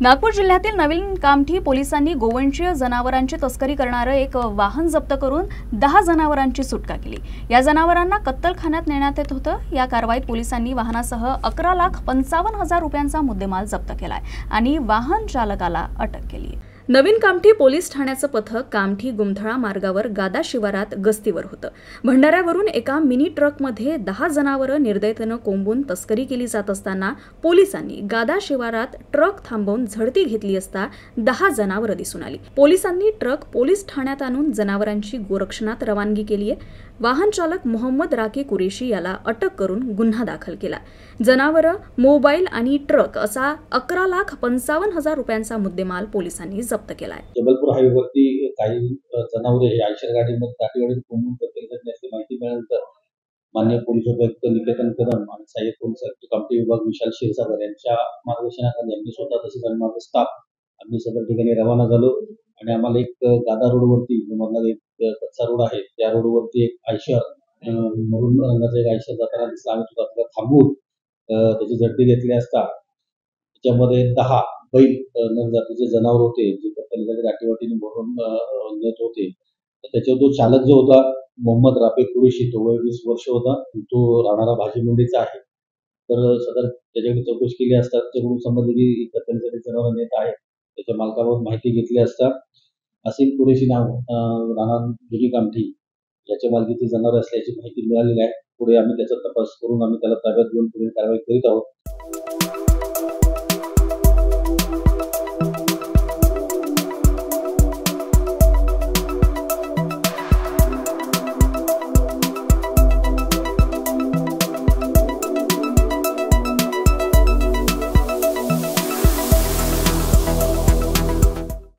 नागपूर जिल्ह्यातील नवीन कामठी पोलिसांनी गोवंशीय जनावरांची तस्करी करणारं एक वाहन जप्त करून 10 जनावरांची सुटका केली। या जनावरांना कत्तलखान्यात नेण्यात येत होतं। या कारवाईत पोलिसांनी वाहनासह 11,55,000 रुपयांचा मुद्देमाल जप्त केलाय आणि वाहन चालकाला अटक केली आहे। नवीन कामठी पोलीस ठाण्याचं पथक कामठी गुमथळा मार्गावर गादा शिवारात गस्तीवर होतं। भंडाऱ्यावरून एका मिनी ट्रकमध्ये 10 जनावरं निर्दयतेनं कोंबून तस्करी केली जात असताना पोलिसांनी गादा शिवारात ट्रक थांबवून झडती घेतली असता 10 जनावरं दिसून आली। पोलिसांनी ट्रक पोलीस ठाण्यात आणून जनावरांची गोरक्षणात रवानगी केली आहे। वाहन चालक मोहम्मद राकी कुरेशी याला अटक करून गुन्हा दाखल केला। जनावरं, मोबाईल आणि ट्रक असा 11,55,000 रुपयांचा मुद्देमाल पोलिसांनी जप्त केलाय। जबलपूर हायवेवरती काही जनावरे हे आयशर गाडीमध्ये कोंबून कत्तल करण्याची माहिती मिळाल्यानंतर माननीय पोलीस उपायुक्त निकेतन कदम आणि सहाय्यक पोलीस आयुक्त कामठी विभाग विशाल क्षीरसागर यांच्या मार्गदर्शनाखाली आम्ही स्वतः तसेच आणि माझा स्टाफ आम्ही सदर ठिकाणी रवाना झालो आणि आम्हाला एक गादा रोडवरती मधला एक कच्चा रोड आहे त्या रोडवरती एक आयशर मरून रंगाचा एक आयशर जाताना दिसला। आम्ही तो आपल्याला थांबवून त्याची झडती घेतली असता त्याच्यामध्ये 10 बैल नर जातीचे जनावर होते जे कत्तलीच्या गाठीवाटीने भरून नेत होते। त्याच्यावर तो चालक जो होता मोहम्मद राफी कुरेशी तो वय 20 वर्ष होता। तो राहणारा भाजी मंडीचा आहे। तर सदर त्याच्याकडे चौकशी केली असता त्याच्याकडून समजले की कत्तलीसाठी जनावर नेत आहे। त्याच्या मालकावर माहिती घेतली असता असीम कुरेशी नाव राहणार जुनी कामठी याच्या मालकीचे जनावर असल्याची माहिती मिळालेली आहे। पुढे आम्ही त्याचा तपास करून आम्ही त्याला ताब्यात घेऊन पुढील कारवाई करीत आहोत।